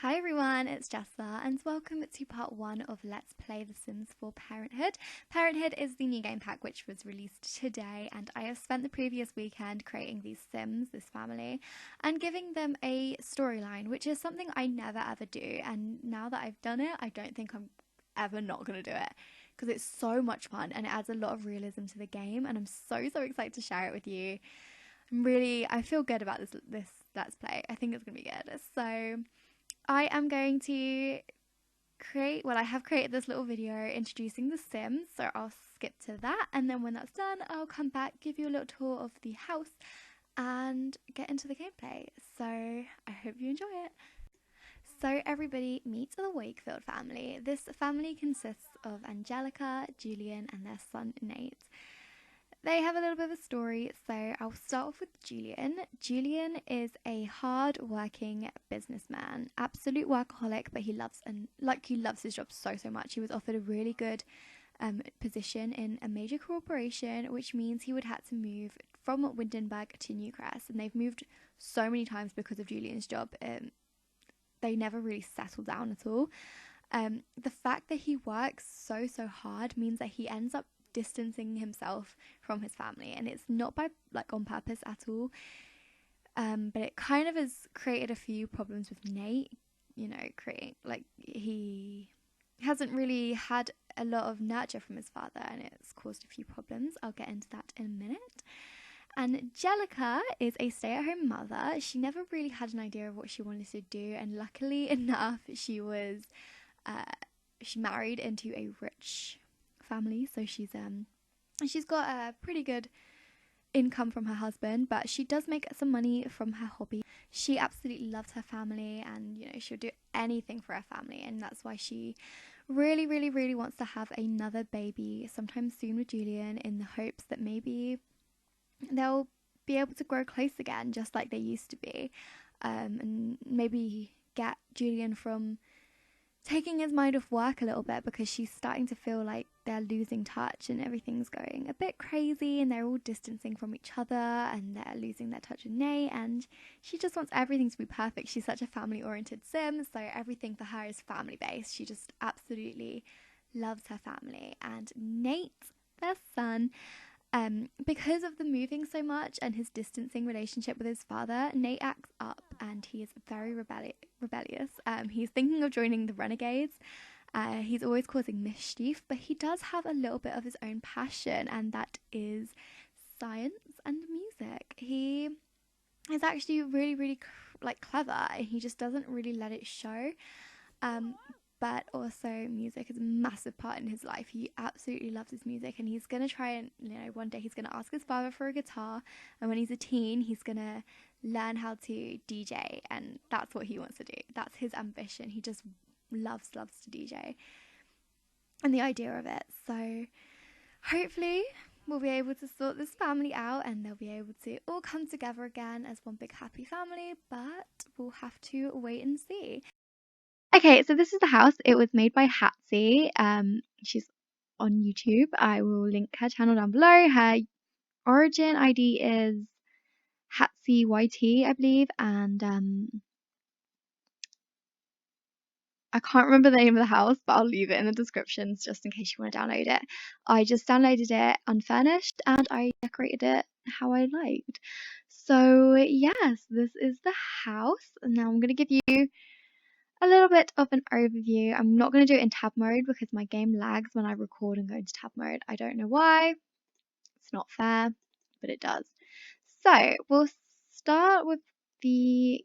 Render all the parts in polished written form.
Hi everyone, it's Jessa and welcome to part 1 of Let's Play The Sims for Parenthood. Parenthood is the new game pack which was released today, and I have spent the previous weekend creating these Sims, this family, and giving them a storyline, which is something I never ever do, and now that I've done it, I don't think I'm ever not going to do it because it's so much fun and it adds a lot of realism to the game, and I'm so excited to share it with you. I feel good about this Let's Play. I think it's going to be good. So I am going to I have created this little video introducing the Sims, so I'll skip to that, and then when that's done, I'll come back, give you a little tour of the house, and get into the gameplay. So I hope you enjoy it. So everybody meet the Wakefield family. This family consists of Angelica, Julian, and their son Nate. They have a little bit of a story, so I'll start off with Julian. Julian is a hard-working businessman, absolute workaholic, but he loves his job so much. He was offered a really good position in a major corporation, which means he would have to move from Windenburg to Newcrest, and they've moved so many times because of Julian's job. They never really settle down at all. The fact that he works so hard means that he ends up distancing himself from his family, and it's not by on purpose at all, but it kind of has created a few problems with Nate. He hasn't really had a lot of nurture from his father, and it's caused a few problems. I'll get into that in a minute. And Angelica is a stay-at-home mother. She never really had an idea of what she wanted to do, and luckily enough, she married into a rich family, so she's got a pretty good income from her husband, but she does make some money from her hobby. She absolutely loves her family, and she'll do anything for her family, and that's why she really wants to have another baby sometime soon with Julian, in the hopes that maybe they'll be able to grow close again just like they used to be, and maybe get Julian from taking his mind off work a little bit, because she's starting to feel like they're losing touch and everything's going a bit crazy, and they're all distancing from each other, and they're losing their touch with Nate, and she just wants everything to be perfect. She's such a family-oriented sim, so everything for her is family-based. She just absolutely loves her family. And Nate, their son, because of the moving so much and his distancing relationship with his father, Nate acts up and he is very rebellious. He's thinking of joining the Renegades. He's always causing mischief, but he does have a little bit of his own passion, and that is science and music. He is actually really clever, and he just doesn't really let it show. But also music is a massive part in his life. He absolutely loves his music, and he's going to try and, one day he's going to ask his father for a guitar, and when he's a teen, he's going to learn how to DJ, and that's what he wants to do. That's his ambition. He just loves to DJ and the idea of it. So hopefully we'll be able to sort this family out, and they'll be able to all come together again as one big happy family, but we'll have to wait and see. Okay, so this is the house. It was made by Hatsie. She's on YouTube. I will link her channel down below. Her origin ID is Hatsie YT, I believe, and I can't remember the name of the house, but I'll leave it in the descriptions just in case you want to download it. I just downloaded it unfurnished, and I decorated it how I liked. So yes, this is the house. And now I'm going to give you a little bit of an overview. I'm not going to do it in tab mode because my game lags when I record and go into tab mode. I don't know why. It's not fair, but it does. So we'll start with the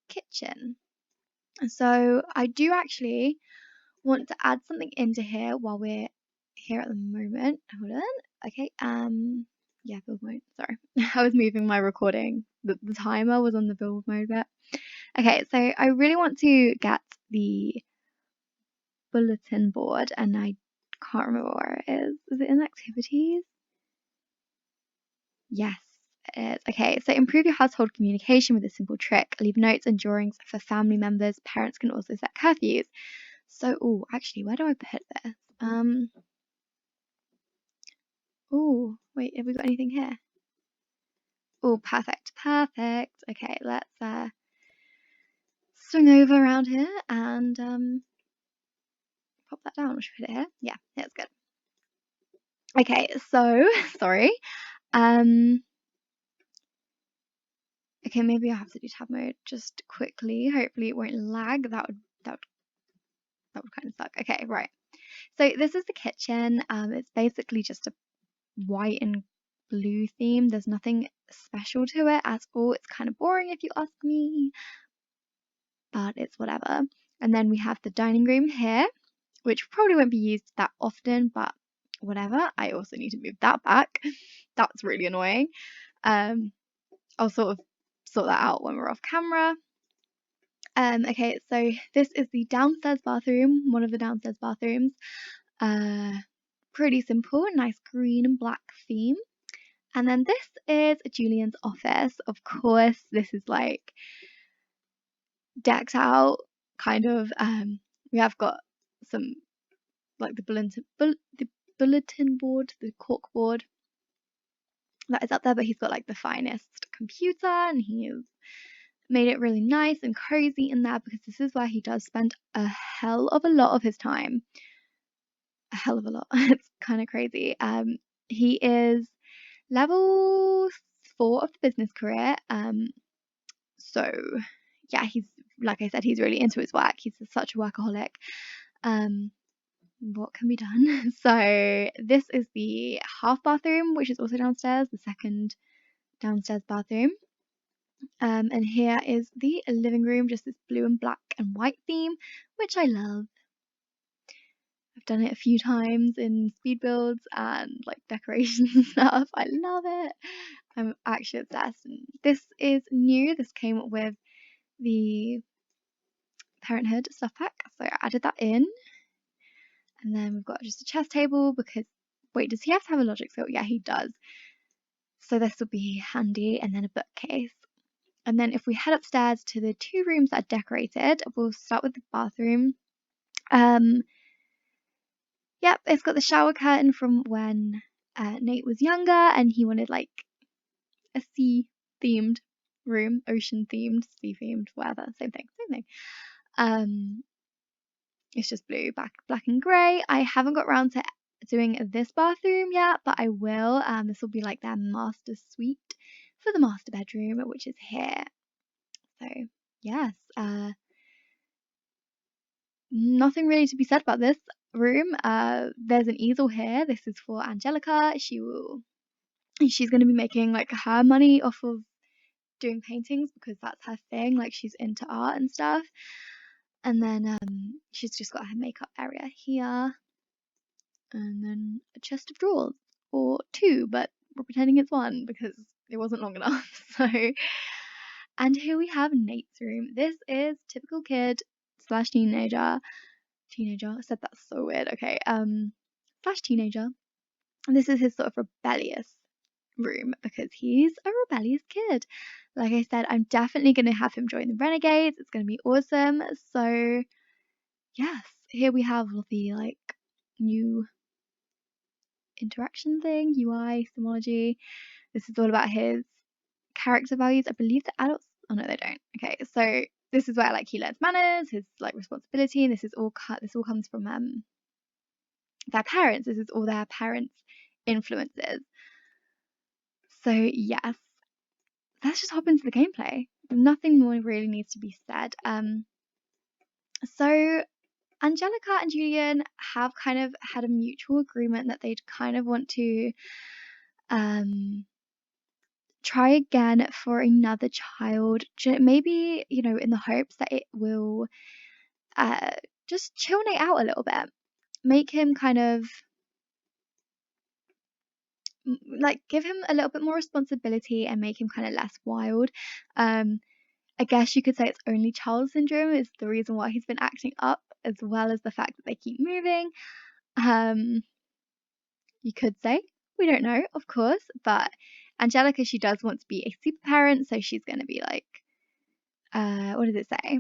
kitchen. So I do actually want to add something into here while we're here at the moment. Hold on. Okay. Yeah, build mode. Sorry. I was moving my recording. The timer was on the build mode bit. Okay, so I really want to get the bulletin board, and I can't remember where it is. Is it in activities? Yes, it is. Okay, so improve your household communication with a simple trick. Leave notes and drawings for family members. Parents can also set curfews. So, actually, where do I put this? Wait, have we got anything here? Perfect. Okay, let's swing over around here and pop that down. Should we put it here? Yeah, it's good. Okay, so sorry. Okay, maybe I have to do tab mode just quickly. Hopefully it won't lag. That would kind of suck. Okay, right. So this is the kitchen. It's basically just a white and blue theme. There's nothing special to it at all. It's kind of boring if you ask me, but it's whatever. And then we have the dining room here, which probably won't be used that often, but whatever. I also need to move that back. That's really annoying. I'll sort of sort that out when we're off camera. Okay, so this is the downstairs bathroom, one of the downstairs bathrooms. Pretty simple, nice green and black theme. And then this is Julian's office. Of course, this is like decked out, kind of. We have got some like the bulletin board, the cork board that is up there, but he's got like the finest computer, and he's made it really nice and cozy in there because this is where he does spend a hell of a lot of his time. A hell of a lot. It's kind of crazy. He is level 4 of the business career. So yeah, he's, like I said, he's really into his work. He's such a workaholic. What can be done? So this is the half bathroom, which is also downstairs, the second downstairs bathroom. And here is the living room, just this blue and black and white theme, which I love. I've done it a few times in speed builds and like decorations and stuff. I love it. I'm actually obsessed. And this is new. This came with the Parenthood stuff pack, so I added that in. And then we've got just a chess table because, wait, does he have to have a logic skill? Yeah, he does. So this will be handy, and then a bookcase. And then if we head upstairs to the 2 rooms that are decorated, we'll start with the bathroom. Yep, it's got the shower curtain from when Nate was younger and he wanted like a sea themed room, ocean themed, sea themed, whatever, same thing. It's just blue, black and grey. I haven't got around to doing this bathroom yet, but I will. This will be like their master suite for the master bedroom, which is here. So yes, nothing really to be said about this room. There's an easel here. This is for Angelica. She's going to be making like her money off of doing paintings because that's her thing. Like she's into art and stuff. And then she's just got her makeup area here, and then a chest of drawers, or 2, but we're pretending it's 1 because it wasn't long enough. So, and here we have Nate's room. This is typical kid / teenager. I said that's so weird. Okay, / teenager. And this is his sort of rebellious room because he's a rebellious kid. Like I said, I'm definitely going to have him join the Renegades. It's going to be awesome. So yes, here we have the like new interaction thing, UI, Simology. This is all about his character values. I believe the adults, oh no, they don't. Okay, so this is where like he learns manners, his like responsibility, and this all comes from their parents. This is all their parents' influences. So yes, let's just hop into the gameplay. Nothing more really needs to be said. So Angelica and Julian have kind of had a mutual agreement that they'd kind of want to try again for another child, maybe, you know, in the hopes that it will just chill Nate out a little bit, make him kind of like give him a little bit more responsibility and make him kind of less wild. I guess you could say it's only child syndrome is the reason why he's been acting up, as well as the fact that they keep moving. You could say, we don't know, of course, but Angelica, she does want to be a super parent, so she's going to be like, what does it say?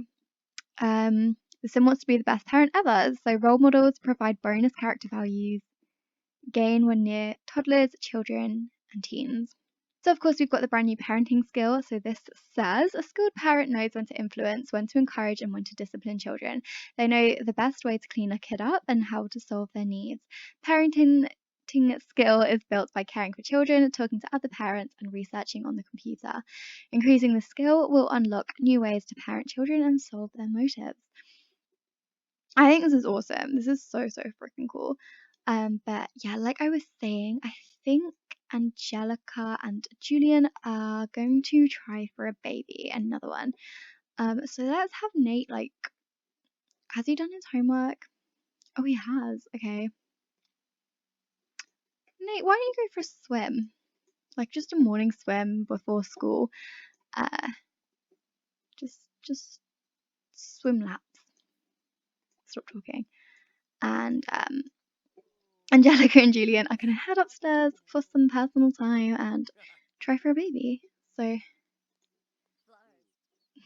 The sim wants to be the best parent ever, so role models provide bonus character values, gain when near toddlers, children, and teens. So, of course, we've got the brand new parenting skill. So, this says a skilled parent knows when to influence, when to encourage, and when to discipline children. They know the best way to clean a kid up and how to solve their needs. Parenting skill is built by caring for children, talking to other parents, and researching on the computer. Increasing the skill will unlock new ways to parent children and solve their motives. I think this is awesome. This is so freaking cool. But yeah, like I was saying, I think Angelica and Julian are going to try for a baby, another one. So let's have Nate, like, has he done his homework? Oh, he has. Okay. Nate, why don't you go for a swim? Like just a morning swim before school. Just swim laps. Stop talking. And Angelica and Julian are gonna head upstairs for some personal time and try for a baby. So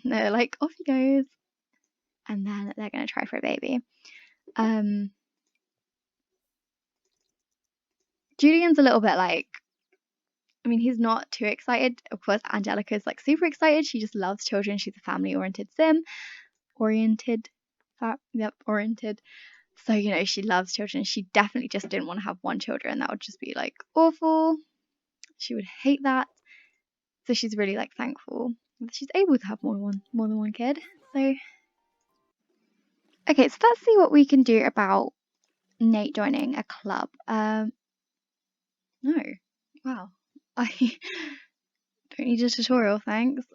no, like off he goes, and then they're gonna try for a baby. Julian's a little bit like, I mean, he's not too excited. Of course, Angelica's like super excited. She just loves children. She's a family-oriented sim. Oriented. So, you know, she loves children. She definitely just didn't want to have one children. That would just be like awful. She would hate that. So she's really like thankful that she's able to have more than one kid. So okay, so let's see what we can do about Nate joining a club. No. Wow. I don't need a tutorial, thanks.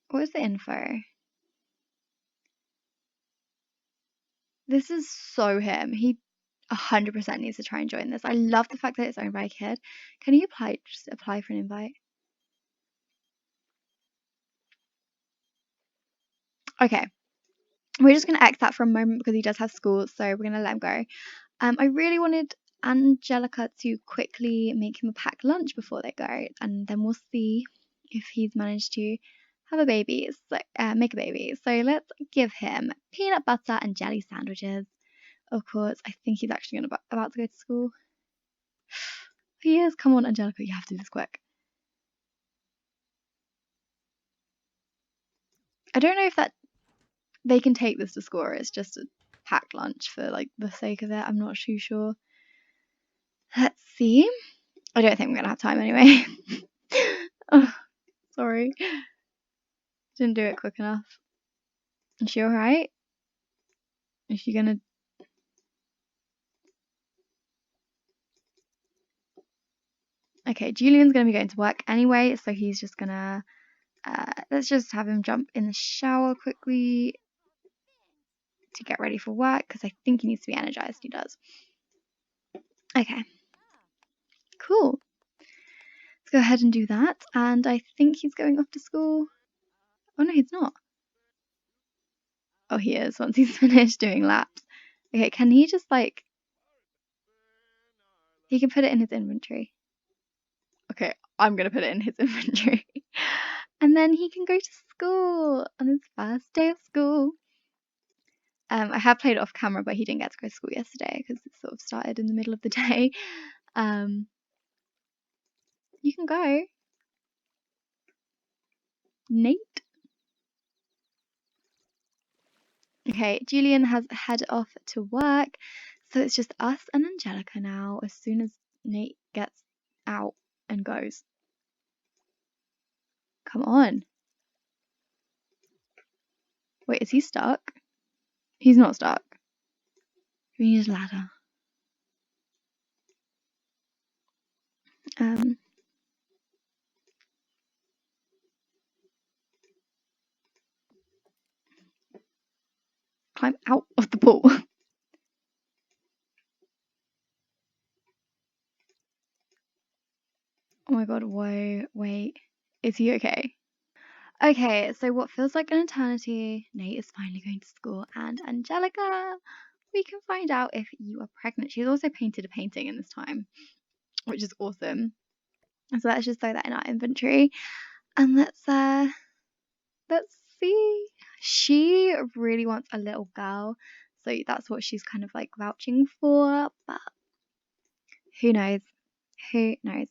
What is the info? This is so him. He 100% needs to try and join this. I love the fact that it's owned by a kid. Can you just apply for an invite? Okay. We're just going to X that for a moment because he does have school, so we're going to let him go. I really wanted Angelica to quickly make him a packed lunch before they go, and then we'll see if he's managed to have a baby, make a baby. So let's give him peanut butter and jelly sandwiches. Of course, I think he's actually about to go to school. He is. Come on, Angelica, you have to do this quick. I don't know if that they can take this to school or it's just a packed lunch for like the sake of it. I'm not too sure. Let's see. I don't think I'm gonna have time anyway. Oh, sorry. Didn't do it quick enough. Is she alright? Is she gonna... Okay, Julian's gonna be going to work anyway, so he's just gonna... let's just have him jump in the shower quickly to get ready for work, because I think he needs to be energized. He does. Okay. Cool. Let's go ahead and do that. And I think he's going off to school. Oh no, he's not. Oh, he is once he's finished doing laps. Okay, can he just like... He can put it in his inventory. Okay, I'm gonna put it in his inventory. And then he can go to school on his first day of school. I have played it off camera, but he didn't get to go to school yesterday because it sort of started in the middle of the day. You can go. Nate. Okay, Julian has head off to work, so it's just us and Angelica now as soon as Nate gets out and goes. Come on. Wait, is he stuck? He's not stuck. We need a ladder. Climb out of the pool. Oh my god, whoa, wait. Is he okay? Okay, so what feels like an eternity, Nate is finally going to school, and Angelica, we can find out if you are pregnant. She's also painted a painting in this time, which is awesome. So let's just throw that in our inventory, and let's see. She really wants a little girl, So that's what she's kind of like vouching for, but who knows? Who knows?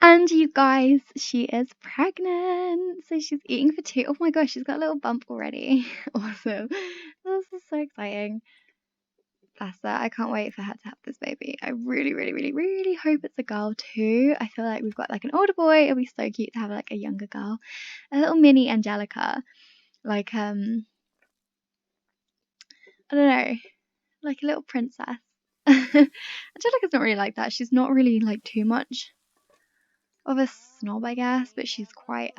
And you guys, she is pregnant. So she's eating for 2. Oh my gosh, she's got a little bump already. Awesome. This is so exciting. Bless her. I can't wait for her to have this baby. I really, really, really, really hope it's a girl too. I feel like we've got like an older boy. It'll be so cute to have like a younger girl. A little mini Angelica. Like, I don't know. Like a little princess. Angelica's not really like that. She's not really like too much of a snob, I guess, but she's quite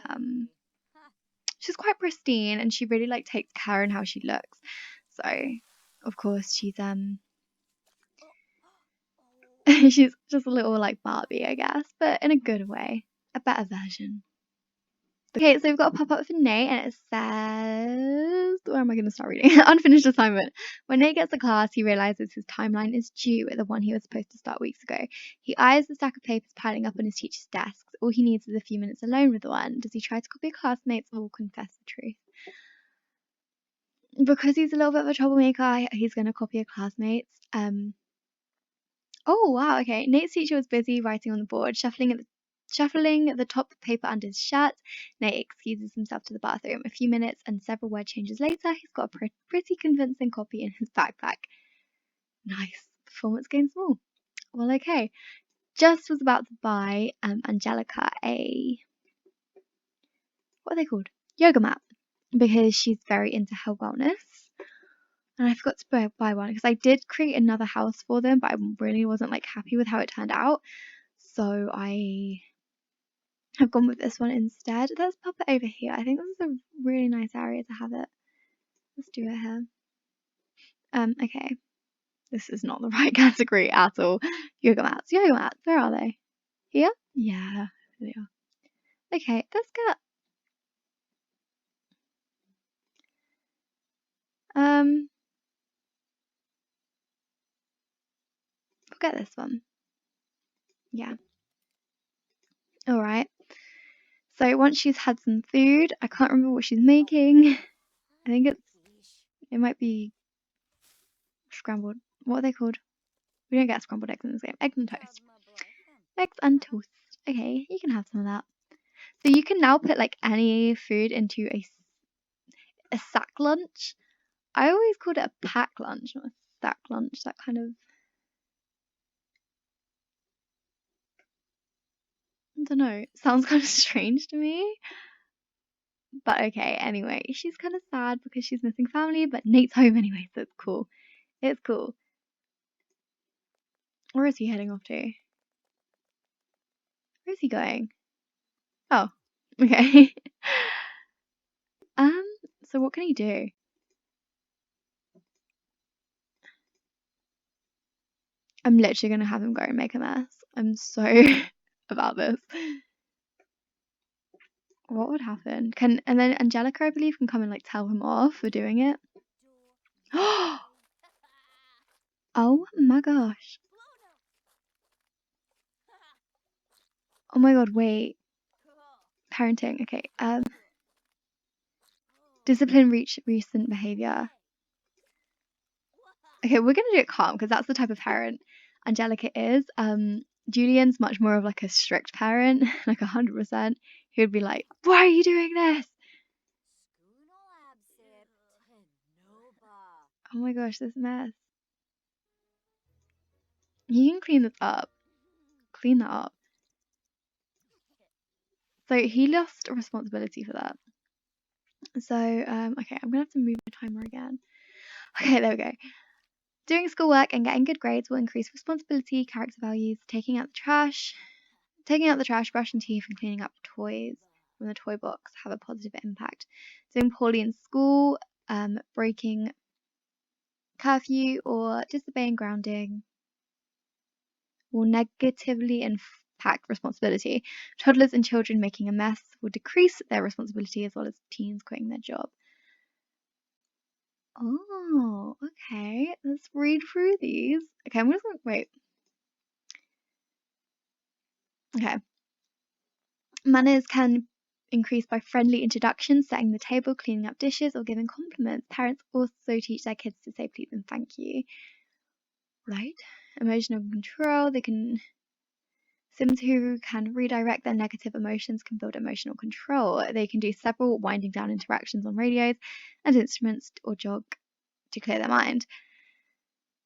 pristine, and she really like takes care in how she looks. So of course she's she's just a little like Barbie, I guess, but in a good way, a better version. Okay, so we've got a pop-up for Nate, and it says, where am I going to start reading? Unfinished assignment. When Nate gets to class, he realizes his timeline is due at the one he was supposed to start weeks ago. He eyes the stack of papers piling up on his teacher's desks. All he needs is a few minutes alone with the one. Does he try to copy classmates or confess the truth? Because he's a little bit of a troublemaker, he's going to copy a classmate's. Oh, wow, okay. Nate's teacher was busy writing on the board, shuffling the top paper under his shirt. Nate excuses himself to the bathroom. A few minutes and several word changes later, he's got a pretty convincing copy in his backpack. Nice. Performance gains more. Well, okay. Just was about to buy Angelica a... what are they called? Yoga mat. Because she's very into her wellness. And I forgot to buy one because I did create another house for them, but I really wasn't like happy with how it turned out. So I have gone with this one instead. Let's pop it over here. I think this is a really nice area to have it. Let's do it here. Okay. This is not the right category at all. Yoga mats. Yoga mats. Where are they? Here? Yeah, there they are. Okay, let's get we'll get this one. Yeah. Alright. So once she's had some food, I can't remember what she's making. I think it might be scrambled. What are they called? We don't get scrambled eggs in this game. Eggs and toast. Eggs and toast. Okay, you can have some of that. So you can now put like any food into a sack lunch. I always called it a pack lunch, not a sack lunch. That kind of, I don't know, sounds kind of strange to me. But okay, anyway, she's kind of sad because she's missing family, but Nate's home anyway, so it's cool. It's cool. Where is he heading off to? Where is he going? Oh, okay. So what can he do? I'm literally gonna have him go and make a mess. I'm so about this. What would happen? And then Angelica, I believe, can come and like tell him off for doing it. Oh my gosh. Oh my god, wait. Parenting, okay. Discipline recent behavior. Okay, we're gonna do it calm because that's the type of parent Angelica is. Julian's much more of like a strict parent, like 100%. He would be like, "Why are you doing this?" Oh my gosh, this mess. You can clean this up. Clean that up. So he lost responsibility for that. So, okay, I'm gonna have to move the timer again. Okay, there we go. Doing schoolwork and getting good grades will increase responsibility, character values, taking out the trash, brushing teeth, and cleaning up toys from the toy box have a positive impact. Doing poorly in school, breaking curfew, or disobeying grounding will negatively impact responsibility. Toddlers and children making a mess will decrease their responsibility as well as teens quitting their job. Oh, okay. Let's read through these. Okay, I'm just gonna wait. Okay. Manners can increased by friendly introductions, setting the table, cleaning up dishes, or giving compliments. Parents also teach their kids to say please and thank you. Right? Emotional control. Sims who can redirect their negative emotions can build emotional control. They can do several winding down interactions on radios and instruments or jog to clear their mind.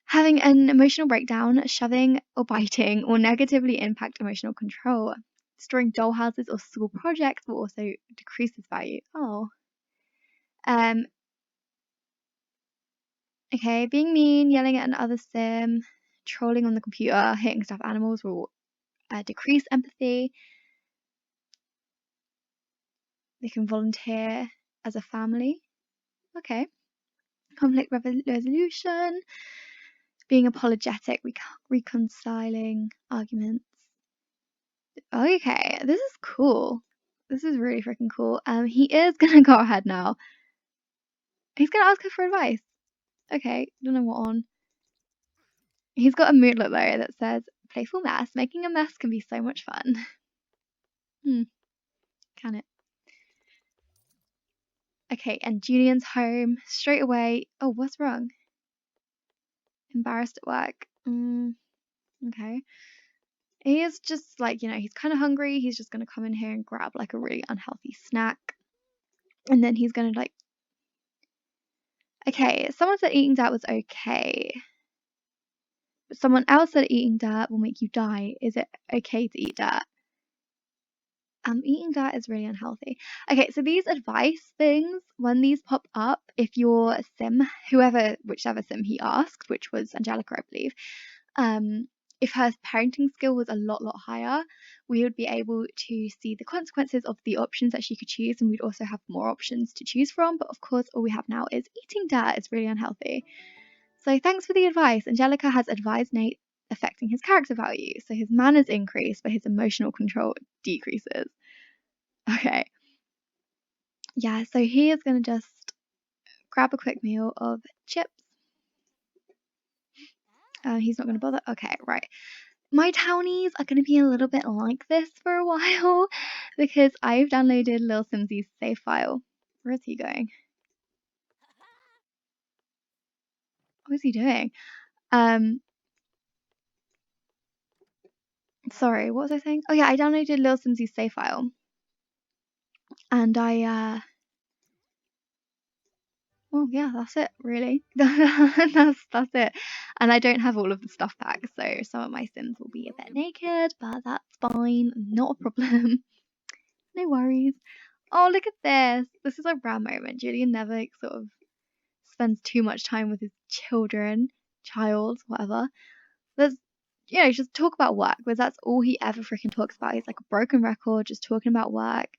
Having an emotional breakdown, shoving or biting will negatively impact emotional control. Destroying doll houses or school projects will also decrease this value. Okay, being mean, yelling at another sim, trolling on the computer, hitting stuffed animals will decrease empathy. They can volunteer as a family. Okay. Conflict resolution, being apologetic, reconciling arguments. Okay, this is cool. This is really freaking cool. He is gonna go ahead now. He's gonna ask her for advice. Okay, don't know what on. He's got a moodlet though that says, playful mess. Making a mess can be so much fun. Can it? Okay, and Julian's home straight away. Oh, what's wrong? Embarrassed at work. Okay. He is just like, he's kind of hungry. He's just going to come in here and grab like a really unhealthy snack. And then he's going to like, okay, someone said eating dirt was okay. But someone else said eating dirt will make you die. Is it okay to eat dirt? Eating dirt is really unhealthy. Okay, so these advice things, when these pop up, if your sim, whichever sim he asked, which was Angelica, I believe, if her parenting skill was a lot higher, we would be able to see the consequences of the options that she could choose, and we'd also have more options to choose from. But of course, all we have now is eating dirt is really unhealthy. So thanks for the advice. Angelica has advised Nate affecting his character value. So his manners increase, but his emotional control decreases. Okay. Yeah, so he is going to just grab a quick meal of chips. He's not going to bother. Okay, right. My townies are going to be a little bit like this for a while because I've downloaded Lil Simsy's save file. Where is he going? What is he doing? Sorry, what was I saying? Oh yeah, I downloaded Lil Simsy's save file. And well, yeah, that's it, really. that's it. And I don't have all of the stuff back, so some of my Sims will be a bit naked, but that's fine, not a problem. No worries. Oh, look at this. This is a rare moment. Julian never sort of spends too much time with his child, whatever. There's, just talk about work, because that's all he ever freaking talks about. He's like a broken record, just talking about work.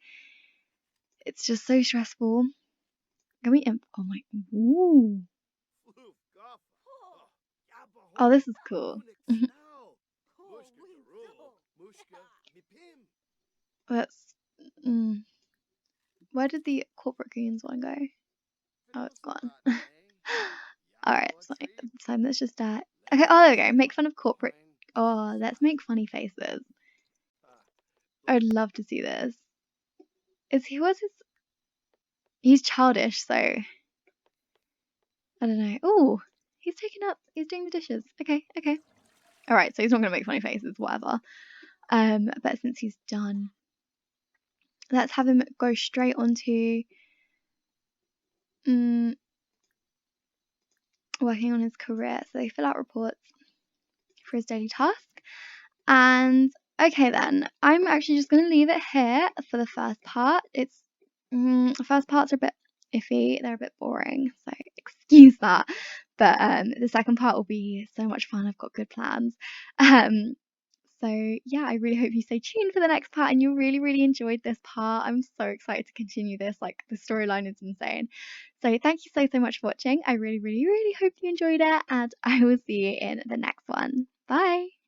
It's just so stressful. Can we oh my, ooh. Oh, this is cool. Let's, where did the corporate goons one go? Oh, it's gone. Alright, so let's just, okay, oh, there we go. Make fun of corporate. Oh, let's make funny faces. I'd love to see this. He's childish, so I don't know. Oh, he's doing the dishes. Okay. Alright, so he's not gonna make funny faces, whatever. But since he's done, let's have him go straight onto working on his career. So fill out reports for his daily task. And okay then, I'm actually just going to leave it here for the first part. It's the first parts are a bit iffy, they're a bit boring, so excuse that. But the second part will be so much fun. I've got good plans. So yeah, I really hope you stay tuned for the next part and you really enjoyed this part. I'm so excited to continue this. Like, the storyline is insane. So thank you so much for watching. I really hope you enjoyed it, and I will see you in the next one. Bye.